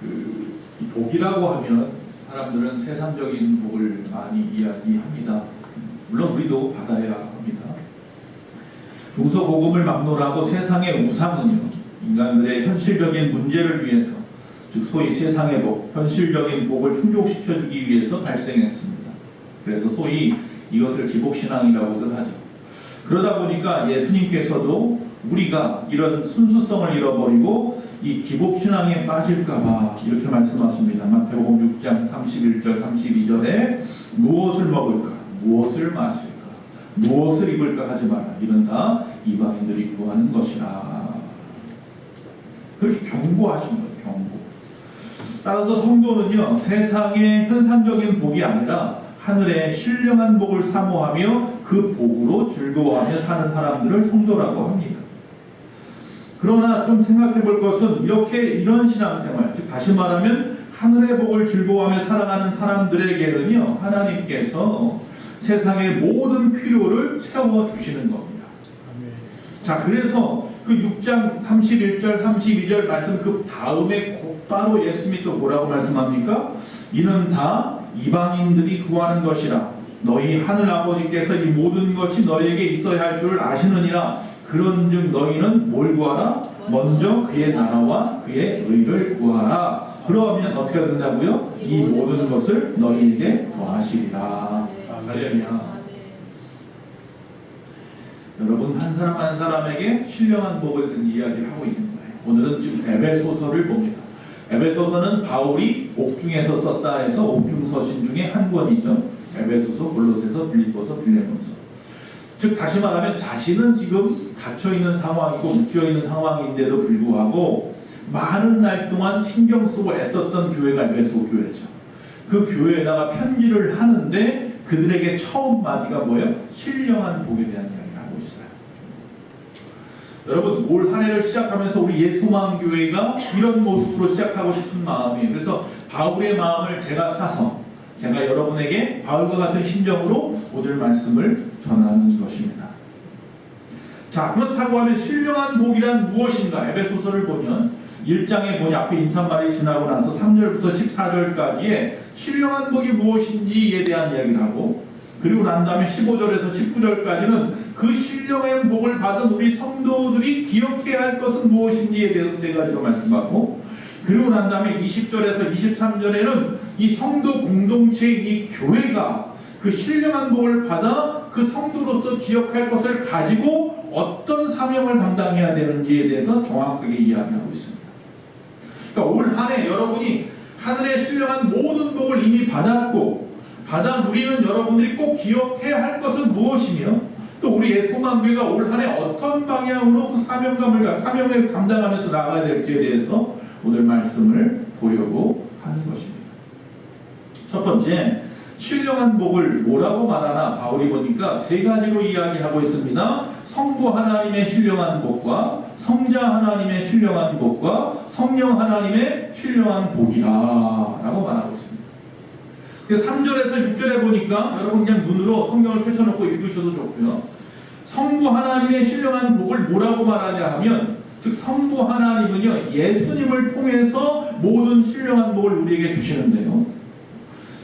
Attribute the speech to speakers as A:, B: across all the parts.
A: 이 복이라고 하면 사람들은 세상적인 복을 많이 이야기합니다. 물론 우리도 받아야 합니다. 동서 복음을 막론하고 세상의 우상은요, 인간들의 현실적인 문제를 위해서, 즉 소위 세상의 복, 현실적인 복을 충족시켜주기 위해서 발생했습니다. 그래서 소위 이것을 기복신앙이라고들 하죠. 그러다 보니까 예수님께서도 우리가 이런 순수성을 잃어버리고 이 기복신앙에 빠질까봐 이렇게 말씀하십니다. 마태복음 6장 31절 32절에 무엇을 먹을까, 무엇을 마실까, 무엇을 입을까 하지 마라. 이런 다 이방인들이 구하는 것이라. 그렇게 경고하신 거예요. 경고. 따라서 성도는요, 세상의 현상적인 복이 아니라 하늘의 신령한 복을 사모하며 그 복으로 즐거워하며 사는 사람들을 성도라고 합니다. 그러나 좀 생각해 볼 것은 이런 신앙생활, 즉 다시 말하면 하늘의 복을 즐거워하며 살아가는 사람들에게는요, 하나님께서 세상의 모든 필요를 채워주시는 겁니다. 자, 그래서 그 6장 31절 32절 말씀 그 다음에 곧바로 예수님이 또 뭐라고 말씀합니까? 이는 다 이방인들이 구하는 것이라. 너희 하늘 아버지께서 이 모든 것이 너희에게 있어야 할 줄 아시느니라. 그런즉 너희는 뭘 구하라? 먼저 그의 나라와 그의 의를 구하라. 그러면 어떻게 된다고요? 이 모든 것을 너희에게 더하시리라. 할렐루야. 여러분, 한 사람 한 사람에게 신령한 복을 든 이야기를 하고 있는 거예요. 오늘은 지금 에베소서를 봅니다. 에베소서는 바울이 옥중에서 썼다 해서 옥중서신 중에 한 권이죠. 에베소서, 골로새서, 빌립보서, 빌레몬서. 즉 다시 말하면 자신은 지금 갇혀있는 상황이고 묶여있는 상황인데도 불구하고 많은 날 동안 신경 쓰고 애썼던 교회가 에베소 교회죠. 그 교회에다가 편지를 하는데 그들에게 처음 맞이가 뭐예요? 신령한 복에 대한 이야기를 하고 있어요. 여러분, 올 한 해를 시작하면서 우리 예수마음교회가 이런 모습으로 시작하고 싶은 마음이에요. 그래서 바울의 마음을 제가 사서 제가 여러분에게 바울과 같은 심정으로 오늘 말씀을 전하는 것입니다. 자, 그렇다고 하면 신령한 복이란 무엇인가? 에베소서를 보면 1장에 보니 앞에 인사말이 지나고 나서 3절부터 14절까지의 신령한 복이 무엇인지에 대한 이야기를 하고, 그리고 난 다음에 15절에서 19절까지는 그 신령한 복을 받은 우리 성도들이 기억해야 할 것은 무엇인지에 대해서 세 가지로 말씀하고, 그리고 난 다음에 20절에서 23절에는 이 성도 공동체인 이 교회가 그 신령한 복을 받아 그 성도로서 기억할 것을 가지고 어떤 사명을 감당해야 되는지에 대해서 정확하게 이야기하고 있습니다. 그러니까 올 한 해 여러분이 하늘의 신령한 모든 복을 이미 받았고 받아 누리는 여러분들이 꼭 기억해야 할 것은 무엇이며, 또 우리 소망교회가 올 한 해 어떤 방향으로 그 사명을 감당하면서 나아가야 될지에 대해서 오늘 말씀을 보려고 하는 것입니다. 첫 번째, 신령한 복을 뭐라고 말하나 바울이 보니까 세 가지로 이야기하고 있습니다. 성부 하나님의 신령한 복과 성자 하나님의 신령한 복과 성령 하나님의 신령한 복이라 라고 말하고 있습니다. 3절에서 6절에 보니까 여러분 그냥 눈으로 성경을 펼쳐놓고 읽으셔도 좋고요. 성부 하나님의 신령한 복을 뭐라고 말하냐 하면, 즉 성부 하나님은요, 예수님을 통해서 모든 신령한 복을 우리에게 주시는데요,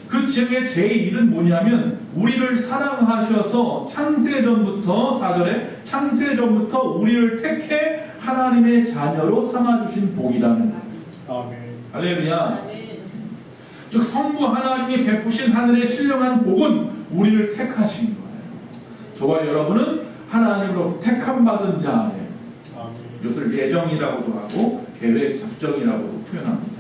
A: 그 중에 제1은 뭐냐면 우리를 사랑하셔서 창세전부터 4절에 창세전부터 우리를 택해 하나님의 자녀로 삼아주신 복이라는 거예요.
B: 아멘.
A: 할렐루야. 즉 성부 하나님이 베푸신 하늘의 신령한 복은 우리를 택하신 거예요. 저와 여러분은 하나님으로 택함받은 자예요. 이것을 예정이라고도 하고 계획 작정이라고도 표현합니다.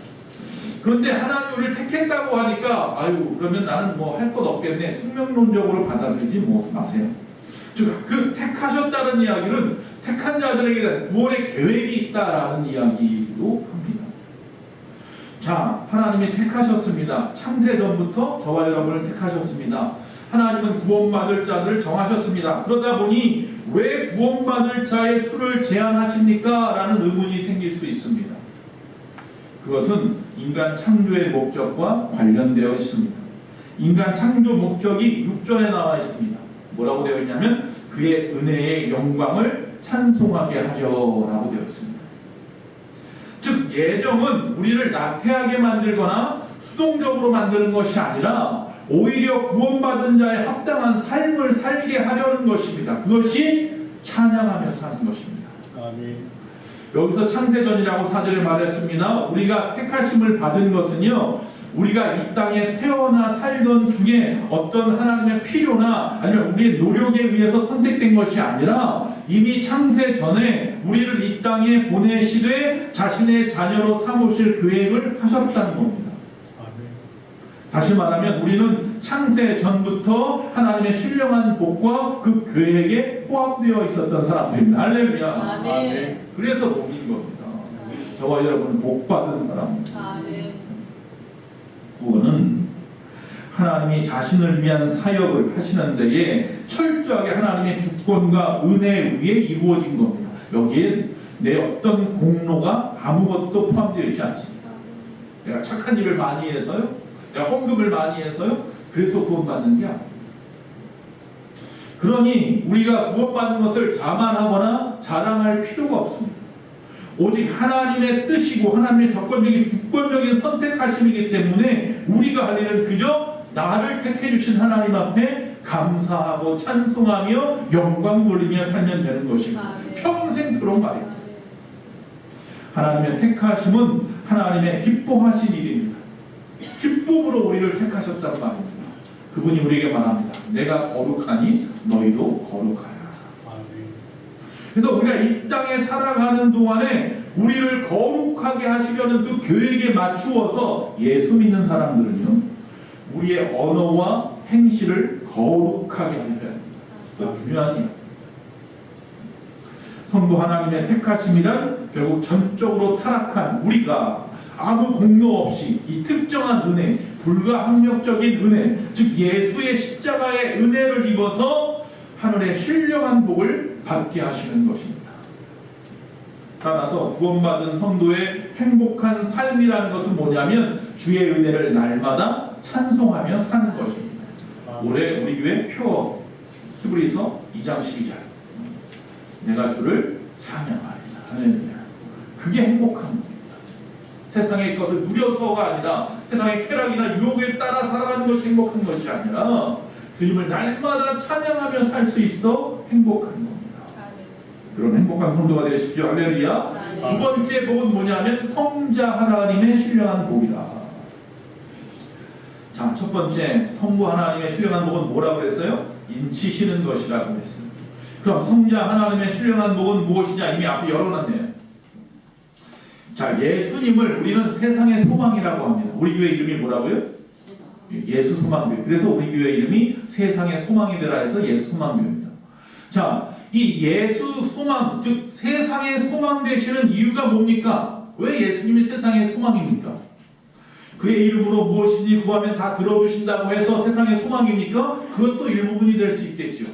A: 그런데 하나님 우리를 택했다고 하니까 아유 그러면 나는 뭐 할 것 없겠네, 숙명론적으로 받아들이지 마세요. 즉 그 택하셨다는 이야기는 택한 자들에게 구원의 계획이 있다라는 이야기도 합니다. 자, 하나님이 택하셨습니다. 창세전부터 저와 여러분을 택하셨습니다. 하나님은 구원받을 자들을 정하셨습니다. 그러다 보니 왜 구원받을 자의 수를 제한하십니까? 라는 의문이 생길 수 있습니다. 그것은 인간 창조의 목적과 관련되어 있습니다. 인간 창조 목적이 6절에 나와 있습니다. 뭐라고 되어 있냐면 그의 은혜의 영광을 찬송하게 하려라고 되어 있습니다. 즉 예정은 우리를 나태하게 만들거나 수동적으로 만드는 것이 아니라 오히려 구원받은 자의 합당한 삶을 살게 하려는 것입니다. 그것이 찬양하며 사는 것입니다.
B: 아멘.
A: 여기서 창세전이라고 4절에 말했습니다. 우리가 택하심을 받은 것은요, 우리가 이 땅에 태어나 살던 중에 어떤 하나님의 필요나 아니면 우리의 노력에 의해서 선택된 것이 아니라 이미 창세 전에 우리를 이 땅에 보내시되 자신의 자녀로 삼으실 계획을 하셨다는 겁니다. 다시 말하면 우리는 창세 전부터 하나님의 신령한 복과 그 계획에 포함되어 있었던 사람들입니다. 할렐루야.
C: 아멘.
A: 그래서 복인 겁니다. 저와 여러분은 복받은 사람입니다.
C: 아멘.
A: 구원은 하나님이 자신을 위한 사역을 하시는 데에 철저하게 하나님의 주권과 은혜에 의해 이루어진 겁니다. 여기에 내 어떤 공로가 아무것도 포함되어 있지 않습니다. 내가 착한 일을 많이 해서요, 내가 헌금을 많이 해서요, 그래서 구원받는 게 아닙니다. 그러니 우리가 구원받는 것을 자만하거나 자랑할 필요가 없습니다. 오직 하나님의 뜻이고 하나님의 조건적인 주권적인 선택하심이기 때문에 우리가 할 일은 그저 나를 택해 주신 하나님 앞에 감사하고 찬송하며 영광 돌리며 살면 되는 것입니다. 평생토록 말입니다. 하나님의 택하심은 하나님의 기뻐하신 일입니다. 기쁨으로 우리를 택하셨단 말입니다. 그분이 우리에게 말합니다. 내가 거룩하니 너희도 거룩하라. 그래서 우리가 이 땅에 살아가는 동안에 우리를 거룩하게 하시려는 그 계획에 맞추어서 예수 믿는 사람들은요, 우리의 언어와 행실을 거룩하게 하셔야 됩니다. 더 중요한 일. 성도 하나님의 택하심이란 결국 전적으로 타락한 우리가 아무 공로 없이 이 특정한 은혜, 불가항력적인 은혜, 즉 예수의 십자가의 은혜를 입어서 하늘의 신령한 복을 받게 하시는 것입니다. 따라서 구원받은 성도의 행복한 삶이라는 것은 뭐냐면 주의 은혜를 날마다 찬송하며 사는 것입니다. 올해 우리 교회 표 히브리서 2장 12절, 내가 주를 찬양하리라. 할렐루야. 그게 행복한 겁니다. 세상의 것을 누려서가 아니라 세상의 쾌락이나 유혹에 따라 살아가는 것이 행복한 것이 아니라 주님을 날마다 찬양하며 살 수 있어 행복한 겁니다. 그런 행복한 성도가 되십시오. 할렐루야. 두 번째 복은 뭐냐면 성자 하나님의 신령한 복이다. 자, 첫 번째 성부 하나님의 신령한 복은 뭐라고 그랬어요? 인치시는 것이라고 했습니다. 그럼 성자 하나님의 신령한 복은 무엇이냐? 이미 앞에 열어놨네요. 자, 예수님을 우리는 세상의 소망이라고 합니다. 우리 교회 이름이 뭐라고요? 예수 소망교회. 그래서 우리 교회 이름이 세상의 소망이 되라 해서 예수 소망교회입니다. 자, 이 예수 소망, 즉 세상의 소망 되시는 이유가 뭡니까? 왜 예수님이 세상의 소망입니까? 그의 이름으로 무엇이니 구하면 다 들어주신다고 해서 세상의 소망입니까? 그것도 일부분이 될 수 있겠죠.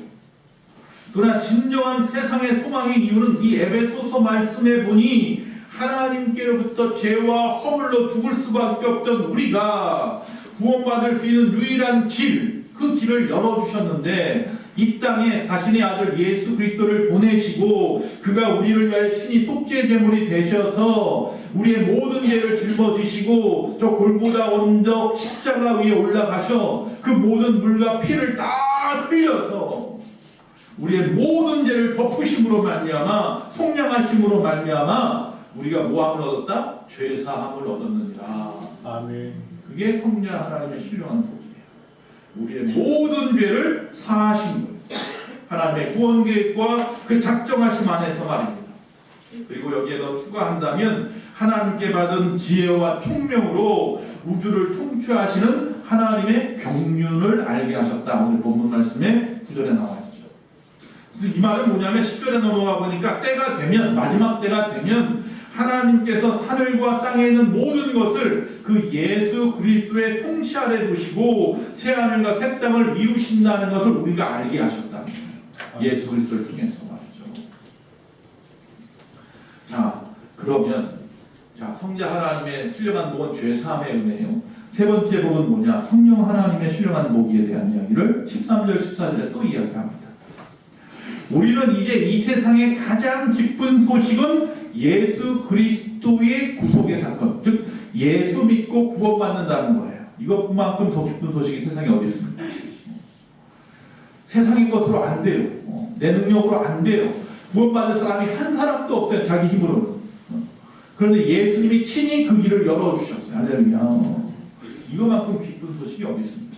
A: 그러나 진정한 세상의 소망의 이유는 이 에베소서 말씀에 보니 하나님께로부터 죄와 허물로 죽을 수밖에 없던 우리가 구원받을 수 있는 유일한 길, 그 길을 열어주셨는데 이 땅에 자신의 아들 예수 그리스도를 보내시고 그가 우리를 위하여 친히 속죄 제물이 되셔서 우리의 모든 죄를 짊어지시고 저 골고다 언덕 십자가 위에 올라가셔 그 모든 물과 피를 다 흘려서 우리의 모든 죄를 덮으심으로 말미암아 속량하심으로 말미암아 우리가 뭐함을 얻었다? 죄사함을 얻었느니라.
B: 아멘.
A: 그게 성자 하나님의 신령한 복이에요. 우리의 모든 죄를 사하신 거예요. 하나님의 구원 계획과 그 작정하심 안에서 말입니다. 그리고 여기에 더 추가한다면 하나님께 받은 지혜와 총명으로 우주를 통치하시는 하나님의 경륜을 알게 하셨다. 오늘 본문 말씀에 9절에 나와 있죠. 그래서 이 말은 뭐냐면 10절에 넘어가 보니까 때가 되면, 마지막 때가 되면 하나님께서 하늘과 땅에 있는 모든 것을 그 예수 그리스도의 통치 아래 두시고 새 하늘과 새 땅을 이루신다는 것을 우리가 알게 하셨다. 예수 그리스도를 통해서 말이죠. 자, 그러면 성자 하나님의 신령한 복은 죄사함의 은혜요. 세 번째 복은 뭐냐? 성령 하나님의 신령한 복에 대한 이야기를 13절 14절에 또 이야기합니다. 우리는 이제 이 세상의 가장 기쁜 소식은 예수 그리스도 그리스도의 구속의 사건, 즉 예수 믿고 구원받는다는 거예요. 이것만큼 더 기쁜 소식이 세상에 어디 있습니까? 세상의 것으로 안 돼요. 내 능력으로 안 돼요. 구원받을 사람이 한 사람도 없어요. 자기 힘으로는. 그런데 예수님이 친히 그 길을 열어주셨어요. 할렐루야. 이거만큼 기쁜 소식이 어디 있습니까?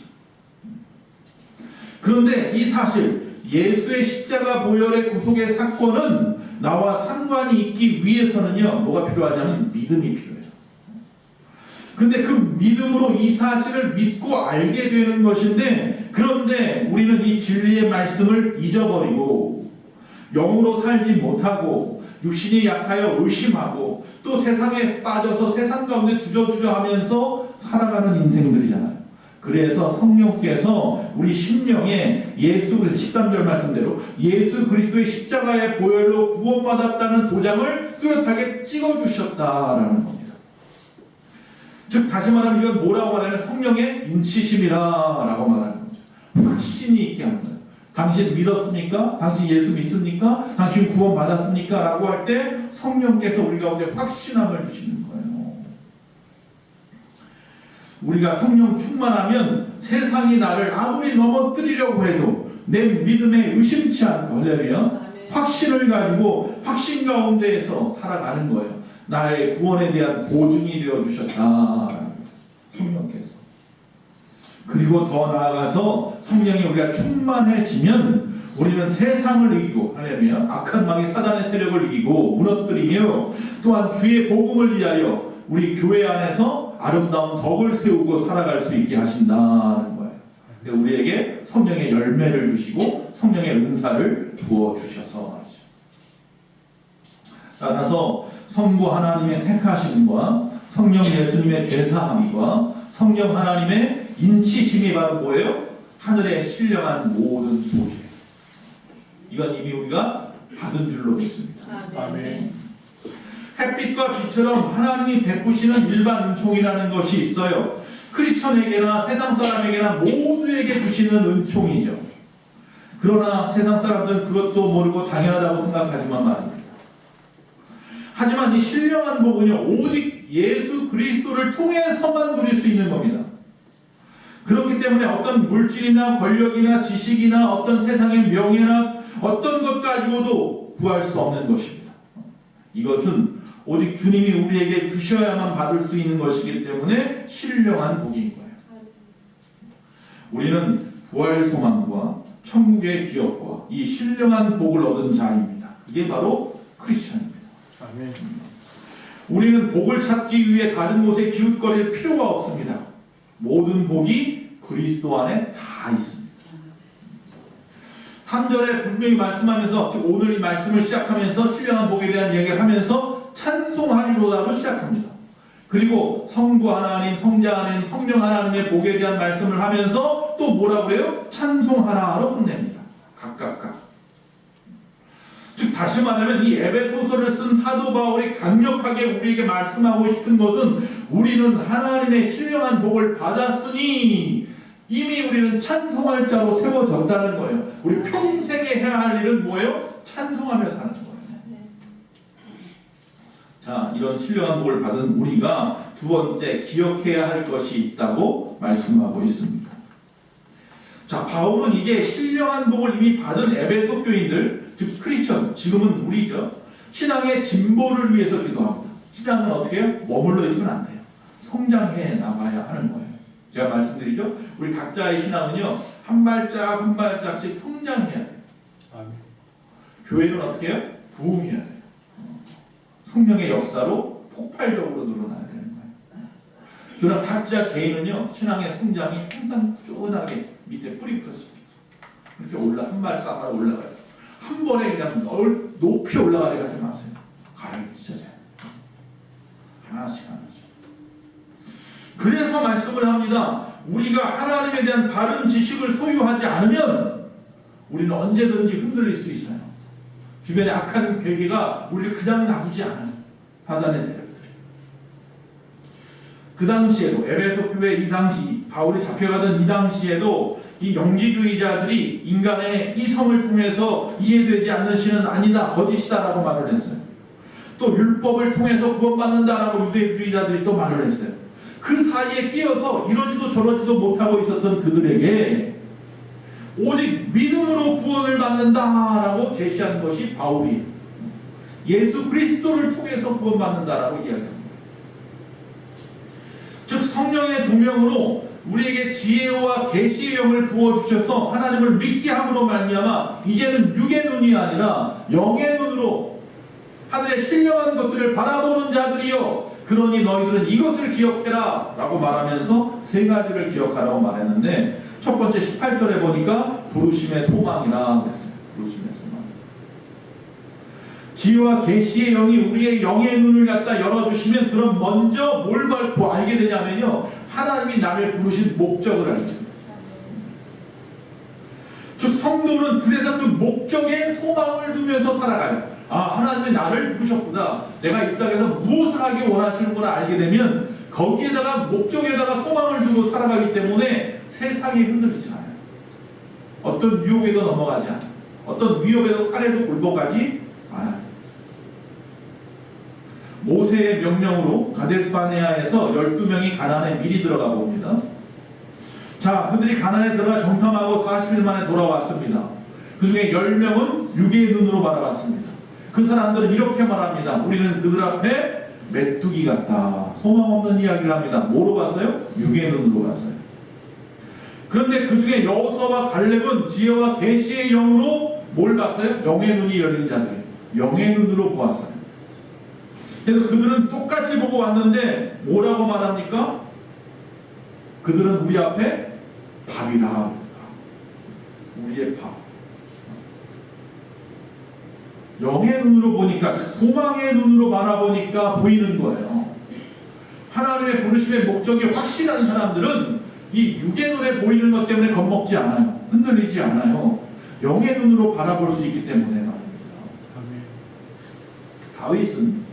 A: 그런데 이 사실, 예수의 십자가 보혈의 구속의 사건은 나와 상관이 있기 위해서는요, 뭐가 필요하냐면 믿음이 필요해요. 근데 그 믿음으로 이 사실을 믿고 알게 되는 것인데, 그런데 우리는 이 진리의 말씀을 잊어버리고 영으로 살지 못하고 육신이 약하여 의심하고 또 세상에 빠져서 세상 가운데 주저주저하면서 살아가는 인생들이잖아요. 그래서 성령께서 우리 심령에 예수, 13절 말씀대로 예수 그리스도의 십자가의 보혈로 구원받았다는 도장을 뚜렷하게 찍어주셨다라는 겁니다. 즉 다시 말하면 이건 뭐라고 말하면 성령의 인치심이라고 말하는 거죠. 확신이 있게 하는 거예요. 당신 믿었습니까? 당신 예수 믿습니까? 당신 구원 받았습니까? 라고 할 때 성령께서 우리 가운데 확신함을 주시는 거예요. 우리가 성령 충만하면 세상이 나를 아무리 넘어뜨리려고 해도 내 믿음에 의심치 않고, 할렐루야, 확신을 가지고 확신 가운데에서 살아가는 거예요. 나의 구원에 대한 보증이 되어주셨다, 성령께서. 그리고 더 나아가서 성령이 우리가 충만해지면 우리는 세상을 이기고, 할렐루야, 악한 마귀 사단의 세력을 이기고 무너뜨리며 또한 주의 복음을 위하여 우리 교회 안에서 아름다운 덕을 세우고 살아갈 수 있게 하신다는 거예요. 우리에게 성령의 열매를 주시고 성령의 은사를 부어주셔서 말이죠. 따라서 성부 하나님의 택하심과 성령 예수님의 죄사함과 성령 하나님의 인치심이 바로 뭐예요? 하늘에 신령한 모든 소식. 이건 이미 우리가 받은 줄로 믿습니다. 아멘. 햇빛과 빛처럼 하나님이 베푸시는 일반 은총이라는 것이 있어요. 크리스천에게나 세상 사람에게나 모두에게 주시는 은총이죠. 그러나 세상 사람들은 그것도 모르고 당연하다고 생각하지만 말입니다. 하지만 이 신령한 복은요, 오직 예수 그리스도를 통해서만 누릴 수 있는 겁니다. 그렇기 때문에 어떤 물질이나 권력이나 지식이나 어떤 세상의 명예나 어떤 것 가지고도 구할 수 없는 것입니다. 이것은 오직 주님이 우리에게 주셔야만 받을 수 있는 것이기 때문에 신령한 복인 거예요. 우리는 부활 소망과 천국의 기업과 이 신령한 복을 얻은 자입니다. 이게 바로 크리스천입니다. 아멘. 우리는 복을 찾기 위해 다른 곳에 기웃거릴 필요가 없습니다. 모든 복이 그리스도 안에 다 있습니다. 3절에 분명히 말씀하면서, 즉 오늘 이 말씀을 시작하면서 신령한 복에 대한 이야기를 하면서 찬송하리로다로 시작합니다. 그리고 성부 하나님, 성자 하나님, 성령 하나님의 복에 대한 말씀을 하면서 또 뭐라고 그래요? 찬송하라로 끝냅니다. 각각. 즉 다시 말하면 이 에베소서를 쓴 사도 바울이 강력하게 우리에게 말씀하고 싶은 것은 우리는 하나님의 신령한 복을 받았으니 이미 우리는 찬송할 자로 세워졌다는 거예요. 우리 평생에 해야 할 일은 뭐예요? 찬송하며 사는 거예요. 자, 이런 신령한 복을 받은 우리가 두 번째 기억해야 할 것이 있다고 말씀하고 있습니다. 자, 바울은 이게 신령한 복을 이미 받은 에베소 교인들, 즉 크리스천, 지금은 우리죠, 신앙의 진보를 위해서 기도합니다. 신앙은 어떻게 해요? 머물러 있으면 안 돼요. 성장해 나가야 하는 거예요. 제가 말씀드리죠, 우리 각자의 신앙은요, 한 발짝 한 발짝씩 성장해야 돼요. 아멘. 교회는 어떻게 해요? 부흥해야 돼요. 성령의 역사로 폭발적으로 늘어나야 되는 거예요. 그러나 각자 개인은요, 신앙의 성장이 항상 꾸준하게 밑에 뿌리부터 이렇게 한 발씩 올라가요. 한 번에 그냥 높이 올라가게 하지 마세요. 가라앉 진짜 하나씩. 그래서 말씀을 합니다. 우리가 하나님에 대한 바른 지식을 소유하지 않으면 우리는 언제든지 흔들릴 수 있어요. 주변에 악한 괴계가 우리를 그냥 놔두지 않아요. 사단의 세력들이. 그 당시에도 에베소 교회 이 당시 바울이 잡혀가던 이 당시에도 이 영지주의자들이 인간의 이성을 통해서 이해되지 않는 신은 아니다, 거짓이다라고 말을 했어요. 또 율법을 통해서 구원받는다라고 유대주의자들이 또 말을 했어요. 그 사이에 끼어서 이러지도 저러지도 못하고 있었던 그들에게 오직 믿음으로 구원을 받는다라고 제시한 것이 바울이 예수 그리스도를 통해서 구원받는다라고 이야기합니다. 즉 성령의 조명으로 우리에게 지혜와 계시의 영을 부어주셔서 하나님을 믿게 함으로 말미암아 이제는 육의 눈이 아니라 영의 눈으로 하늘의 신령한 것들을 바라보는 자들이여 그러니 너희들은 이것을 기억해라 라고 말하면서 세 가지를 기억하라고 말했는데 첫 번째 18절에 보니까 부르심의 소망이라 그랬어요. 부르심의 소망. 지혜와 계시의 영이 우리의 영의 눈을 갖다 열어주시면 그럼 먼저 뭘 밟고 알게 되냐면요, 하나님이 나를 부르신 목적을 알게 됩니다. 즉 성도는 그래서 그 목적에 소망을 두면서 살아가요. 아, 하나님이 나를 부르셨구나, 내가 이 땅에서 무엇을 하기 원하시는구나 알게 되면 거기에다가 목적에다가 소망을 두고 살아가기 때문에 세상이 흔들리지 않아요. 어떤 유혹에도 넘어가지 않아요. 어떤 위협에도 칼에도 굴복하지 않아요. 모세의 명령으로 가데스바네아에서 12명이 가나안에 미리 들어가 봅니다. 자, 그들이 가나안에 들어가 정탐하고 40일 만에 돌아왔습니다. 그 중에 10명은 육의 눈으로 바라봤습니다. 그 사람들은 이렇게 말합니다. 우리는 그들 앞에 메뚜기 같다. 소망 없는 이야기를 합니다. 뭐로 봤어요? 육의 눈으로 봤어요. 그런데 그 중에 여호수아와 갈렙은 지혜와 계시의 영으로 뭘 봤어요? 영의 눈이 열린 자들이에요. 영의 눈으로 보았어요. 그래서 그들은 똑같이 보고 왔는데 뭐라고 말합니까? 그들은 우리 앞에 밥이라. 우리의 밥. 영의 눈으로 보니까, 소망의 눈으로 바라보니까 보이는 거예요. 하나님의 부르심의 목적이 확실한 사람들은 이 육의 눈에 보이는 것 때문에 겁먹지 않아요. 흔들리지 않아요. 영의 눈으로 바라볼 수 있기 때문에 말입니다. 다윗은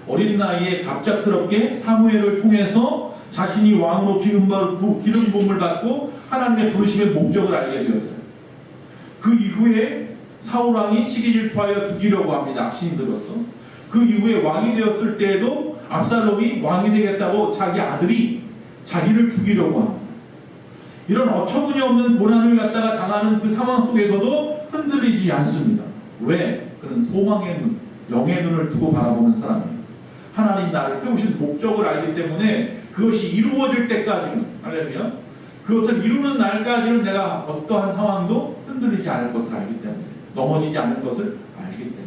A: 어린 나이에 갑작스럽게 사무엘을 통해서 자신이 왕으로 기름 부음을 받고 하나님의 부르심의 목적을 알게 되었어요. 그 이후에 사울왕이 시기 질투하여 죽이려고 합니다. 악신이 들어서. 그 이후에 왕이 되었을 때에도 압살롬이 왕이 되겠다고 자기 아들이 자기를 죽이려고 합니다. 이런 어처구니 없는 고난을 갖다가 당하는 그 상황 속에서도 흔들리지 않습니다. 왜? 그는 소망의 눈, 영의 눈을 두고 바라보는 사람이에요. 하나님 나를 세우신 목적을 알기 때문에 그것이 이루어질 때까지는, 할렐루야, 그것을 이루는 날까지는 내가 어떠한 상황도 흔들리지 않을 것을 알기 때문에, 넘어지지 않을 것을 알기 때문에.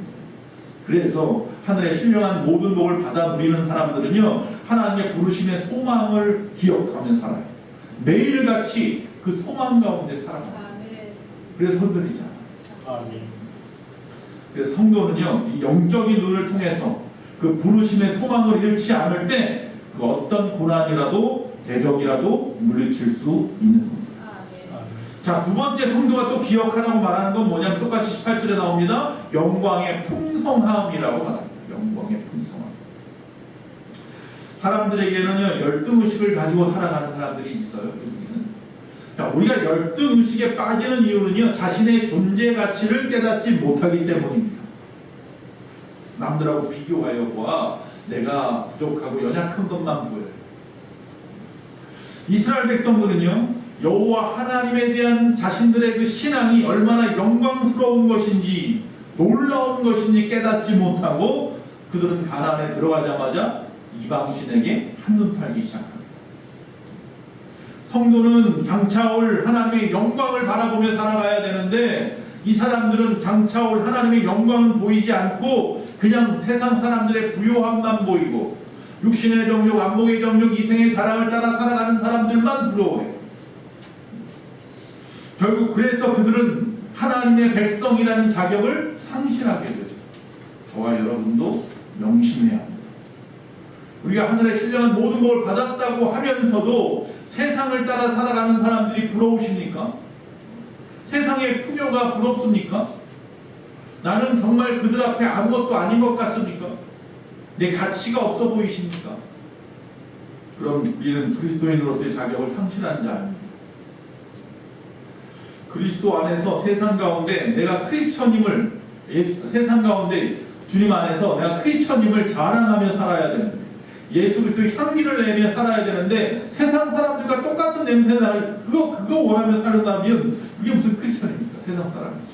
A: 그래서 하늘의 신령한 모든 복을 받아 누리는 사람들은요, 하나님의 부르심의 소망을 기억하며 살아요. 매일같이 그 소망 가운데 살아가요. 그래서 흔들리지 않아요. 그래서 성도는요, 이 영적인 눈을 통해서 그 부르심의 소망을 잃지 않을 때 그 어떤 고난이라도 대적이라도 물리칠 수 있는 겁니다. 자, 두 번째 성도가 또 기억하라고 말하는 건 뭐냐면 똑같이 18절에 나옵니다. 영광의 풍성함이라고 말합니다. 영광의 풍성함. 사람들에게는요, 열등의식을 가지고 살아가는 사람들이 있어요. 그 중에는. 자, 우리가 열등의식에 빠지는 이유는요, 자신의 존재 가치를 깨닫지 못하기 때문입니다. 남들하고 비교하여 보아 내가 부족하고 연약한 것만 보여요. 이스라엘 백성들은요, 여호와 하나님에 대한 자신들의 그 신앙이 얼마나 영광스러운 것인지, 놀라운 것인지 깨닫지 못하고 그들은 가나안에 들어가자마자 이방신에게 한눈 팔기 시작합니다. 성도는 장차올 하나님의 영광을 바라보며 살아가야 되는데, 이 사람들은 장차올 하나님의 영광은 보이지 않고 그냥 세상 사람들의 부요함만 보이고 육신의 정욕, 안목의 정욕, 이생의 자랑을 따라 살아가는 사람들만 부러워해요. 결국 그래서 그들은 하나님의 백성이라는 자격을 상실하게 되죠. 저와 여러분도 명심해야 합니다. 우리가 하늘의 신령한 모든 것을 받았다고 하면서도 세상을 따라 살아가는 사람들이 부러우십니까? 세상의 풍요가 부럽습니까? 나는 정말 그들 앞에 아무것도 아닌 것 같습니까? 내 가치가 없어 보이십니까? 그럼 우리는 그리스도인으로서의 자격을 상실한 자입니다. 그리스도 안에서 세상 가운데 내가 크리스천임을, 세상 가운데 주님 안에서 내가 크리스천임을 자랑하며 살아야 되는데, 예수 그리스도의 향기를 내며 살아야 되는데, 세상 사람들과 똑같은 냄새 나는 그거 원하며 살았다면 그게 무슨 크리스천입니까? 세상 사람이지.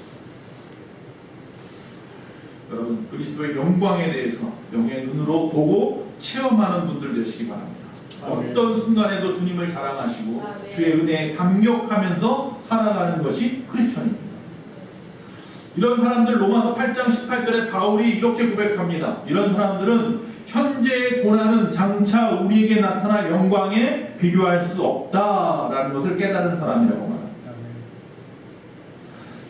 A: 여러분, 그리스도의 영광에 대해서 영의 눈으로 보고 체험하는 분들 되시기 바랍니다. 어떤 순간에도 주님을 자랑하시고 주의 은혜에 감격하면서 살아가는 것이 크리스천입니다. 이런 사람들 로마서 8장 18절에 바울이 이렇게 고백합니다. 이런 사람들은 현재의 고난은 장차 우리에게 나타날 영광에 비교할 수 없다라는 것을 깨달은 사람이라고 말합니다.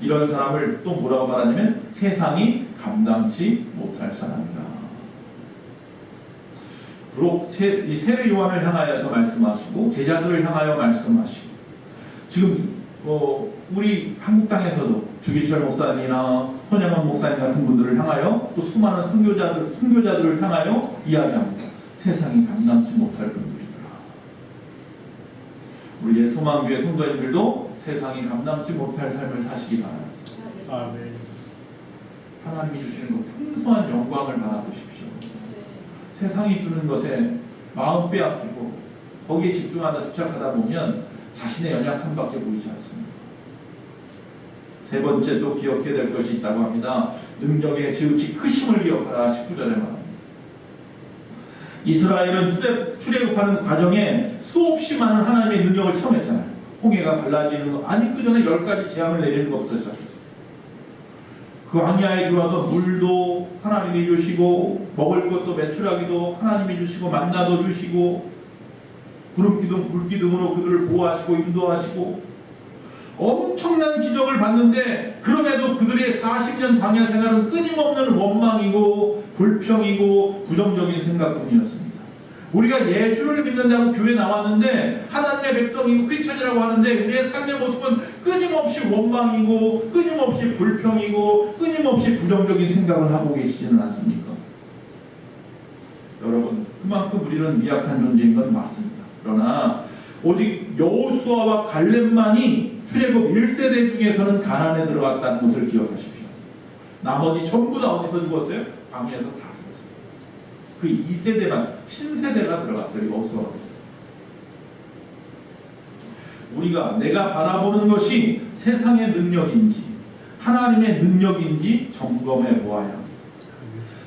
A: 이런 사람을 또 뭐라고 말하냐면 세상이 감당치 못할 사람이다. 비록 이 세례 요한을 향하여서 말씀하시고 제자들을 향하여 말씀하시고, 지금 우리 한국 땅에서도 주기철 목사님이나 손양원 목사님 같은 분들을 향하여 또 수많은 순교자들을 향하여 이야기합니다. 세상이 감당치 못할 분들이다. 우리 예수만교회 성도님들도 세상이 감당치 못할 삶을 사시기 바랍니다.
B: 아멘.
A: 하나님이 주시는 그 풍성한 영광을 바라보십시오. 세상이 주는 것에 마음 빼앗기고 거기에 집착하다 보면 자신의 연약함밖에 보이지 않습니다. 세 번째 또 기억해야 될 것이 있다고 합니다. 능력의 지극히 크심을 기억하라. 19절에 말합니다. 이스라엘은 출애굽하는 과정에 수없이 많은 하나님의 능력을 체험했잖아요. 홍해가 갈라지는 것, 아니 그 전에 10가지 재앙을 내리는 것부터 시작했어요. 그 광야에 들어와서 물도 하나님이 주시고 먹을 것도 메추라기도 하나님이 주시고 만나도 주시고 구름기둥 불기둥으로 그들을 보호하시고 인도하시고 엄청난 기적을 봤는데, 그럼에도 그들의 40년 광야 생활은 끊임없는 원망이고 불평이고 부정적인 생각뿐이었습니다. 우리가 예수를 믿는다고 교회 나왔는데 하나님의 백성이고 크리스천이라고 하는데 우리의 삶의 모습은 끊임없이 원망이고 끊임없이 불평이고 끊임없이 부정적인 생각을 하고 계시지는 않습니까? 여러분, 그만큼 우리는 미약한 존재인 건 맞습니다. 그러나 오직 여호수아와 갈렙만이 출애굽 1세대 중에서는 가나안에 들어갔다는 것을 기억하십시오. 나머지 전부 다 어디서 죽었어요? 광야에서 다 죽었어요. 그 2세대만 신세대가 들어갔어요. 여호수아가. 우리가 내가 바라보는 것이 세상의 능력인지 하나님의 능력인지 점검해 보아야 합니다.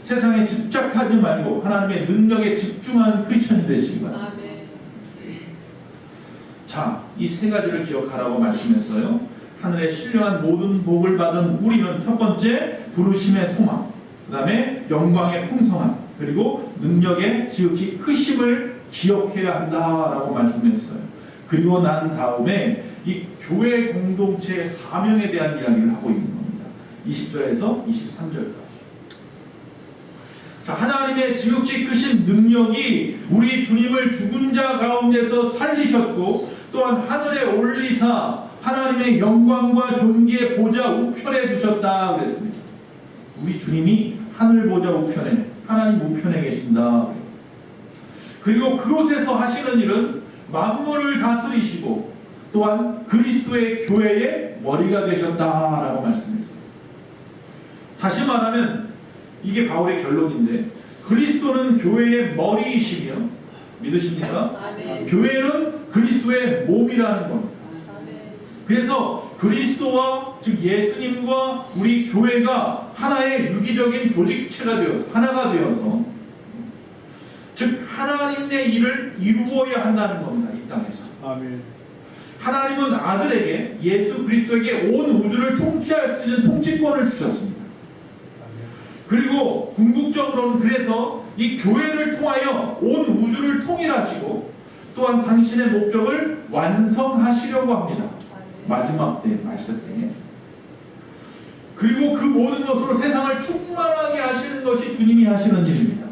A: 세상에 집착하지 말고 하나님의 능력에 집중하는 크리스천이 되시기 바랍니다. 자, 이 세 가지를 기억하라고 말씀했어요. 하늘의 신령한 모든 복을 받은 우리는 첫 번째 부르심의 소망, 그 다음에 영광의 풍성함, 그리고 능력의 지극히 크심을 기억해야 한다라고 말씀했어요. 그리고 난 다음에 이 교회 공동체의 사명에 대한 이야기를 하고 있는 겁니다. 20절에서 23절까지. 자, 하나님의 지극히 크신 능력이 우리 주님을 죽은 자 가운데서 살리셨고, 또한 하늘에 올리사 하나님의 영광과 존귀의 보좌 우편에 두셨다 그랬습니다. 우리 주님이 하늘 보좌 우편에, 하나님 우편에 계신다. 그리고 그곳에서 하시는 일은 만물을 다스리시고 또한 그리스도의 교회의 머리가 되셨다라고 말씀했어요. 다시 말하면 이게 바울의 결론인데, 그리스도는 교회의 머리이시며, 믿으십니까? 아멘. 교회는 그리스도의 몸이라는 겁니다. 아멘. 그래서 그리스도와 즉 예수님과 우리 교회가 하나의 유기적인 조직체가 되어서 하나가 되어서 즉 하나님의 일을 이루어야 한다는 겁니다. 이 땅에서. 아멘. 하나님은 아들에게, 예수 그리스도에게 온 우주를 통치할 수 있는 통치권을 주셨습니다. 그리고 궁극적으로는 그래서 이 교회를 통하여 온 우주를 통일하시고 또한 당신의 목적을 완성하시려고 합니다. 마지막 때, 말세 때. 그리고 그 모든 것으로 세상을 충만하게 하시는 것이 주님이 하시는 일입니다.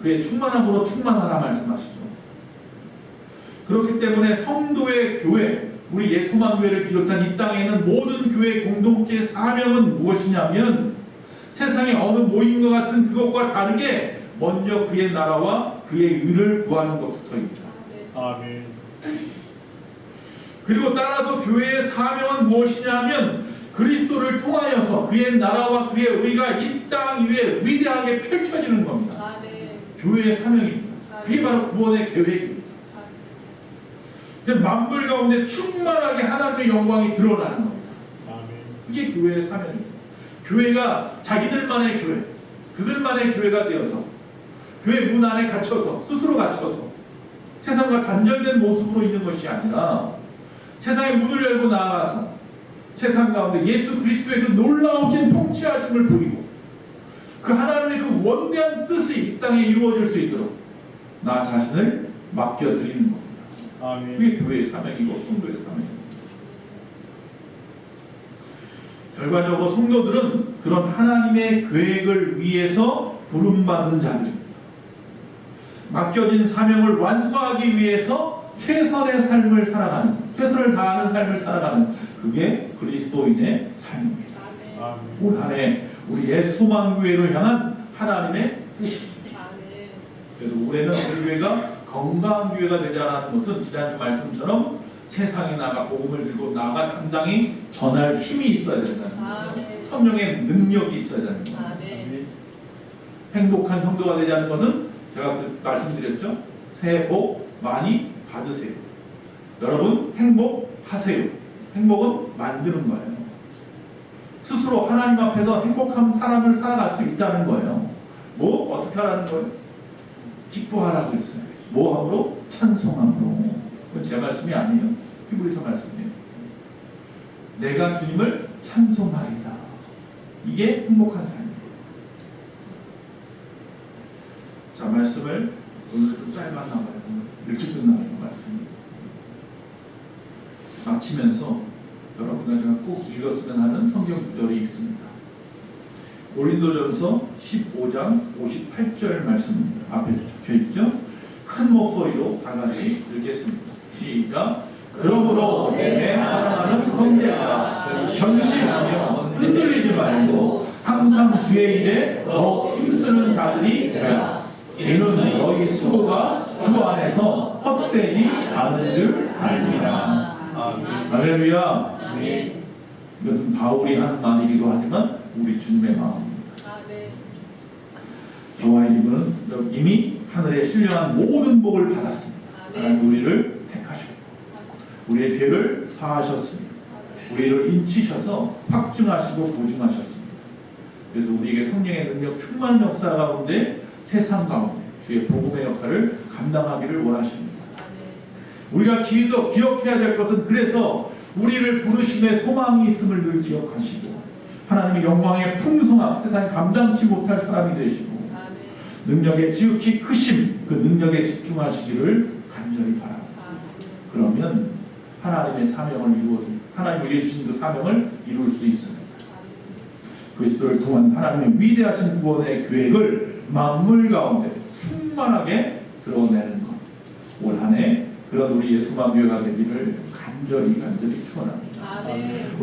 A: 그의 충만함으로 충만하라 말씀하시죠. 그렇기 때문에 성도의 교회, 우리 예수만 교회를 비롯한 이 땅에 있는 모든 교회 공동체의 사명은 무엇이냐면, 세상의 어느 모임과 같은 그것과 다르게 먼저 그의 나라와 그의 의를 구하는 것부터입니다. 아멘. 그리고 따라서 교회의 사명은 무엇이냐면 그리스도를 통하여서 그의 나라와 그의 의가 이 땅 위에 위대하게 펼쳐지는 겁니다.
B: 아멘.
A: 교회의 사명입니다. 그게 바로 구원의 계획입니다. 만물 가운데 충만하게 하나님의 영광이 드러나는 겁니다. 그게 교회의 사명입니다. 교회가 자기들만의 교회, 그들만의 교회가 되어서 교회 문 안에 갇혀서 스스로 갇혀서 세상과 단절된 모습으로 있는 것이 아니라 세상의 문을 열고 나아가서 세상 가운데 예수 그리스도의 그 놀라우신 통치하심을 보이고 그 하나님의 그 원대한 뜻이 이 땅에 이루어질 수 있도록 나 자신을 맡겨드리는 겁니다.
C: 아멘.
A: 그게 교회의 사명이고 성도의 사명입니다. 결과적으로 성도들은 그런 하나님의 계획을 위해서 부름받은 자들입니다. 맡겨진 사명을 완수하기 위해서 최선의 삶을 살아가는, 최선을 다하는 삶을 살아가는 그게 그리스도인의 삶입니다.
B: 아멘.
A: 올 한 해 우리 예수만교회를 향한 하나님의 뜻입니다.
B: 아멘.
A: 그래서 올해는 우리 교회가 건강한 교회가 되자라는 것은 지난주 말씀처럼 세상에 나가 복음을 들고 나가 당당히 전할 힘이 있어야 된다는 거예요. 성령의 능력이 있어야 되는 거예요.
B: 아멘.
A: 행복한 성도가 되자는 것은 제가 말씀드렸죠. 새해 복 많이 받으세요. 여러분 행복하세요. 행복은 만드는 거예요. 스스로 하나님 앞에서 행복한 사람을 살아갈 수 있다는 거예요. 뭐 어떻게 하라는 거예요? 기뻐하라고 했어요. 뭐함으로? 찬송함으로. 그건 제 말씀이 아니에요. 히브리서 말씀이에요. 내가 주님을 찬송하리라. 이게 행복한 삶이에요. 자, 말씀을 오늘 좀 짧았나 봐요. 일찍 끝나는 말씀이. 마치면서 여러분과 제가 꼭 읽었으면 하는 성경 구절이 있습니다. 고린도전서 15장 58절 말씀입니다. 앞에서 적혀있죠? 큰 목소리로 다 같이 읽겠습니다. 시작. 그러므로 내 사랑하는 형제가 전심하며 흔들리지 말고 항상 주의 일에 더 힘쓰는 자들이 되라. 이는 너희 수고가 주 안에서 헛되지 않은 줄 알리라. 할렐루야.
B: 아멘.
A: 이것은 바울이 하는 말이기도 하지만 우리 주님의 마음입니다.
B: 아멘.
A: 저와 이분은 이미 하늘의 신령한 모든 복을 받았습니다. 하나님 우리를 택하셨고 우리의 죄를 사하셨습니다. 우리를 인치셔서 확증하시고 보증하셨습니다. 그래서 우리에게 성령의 능력 충만한 역사 가운데 세상 가운데 주의 복음의 역할을 감당하기를 원하십니다. 우리가 기억해야 될 것은 그래서 우리를 부르심의 소망이 있음을 늘 기억하시고 하나님의 영광의 풍성함 세상에 감당치 못할 사람이 되시고 능력의 지극히 크심 그 능력에 집중하시기를 간절히 바랍니다. 그러면 하나님의 사명을 하나님 우리에게 주신 그 사명을 이룰 수 있습니다. 그리스도를 통한 하나님의 위대하신 구원의 계획을 만물 가운데 충만하게 드러내는 것. 올 한 해 그런 우리 예수만 교회가 되기를 간절히 축원합니다.
B: 아멘.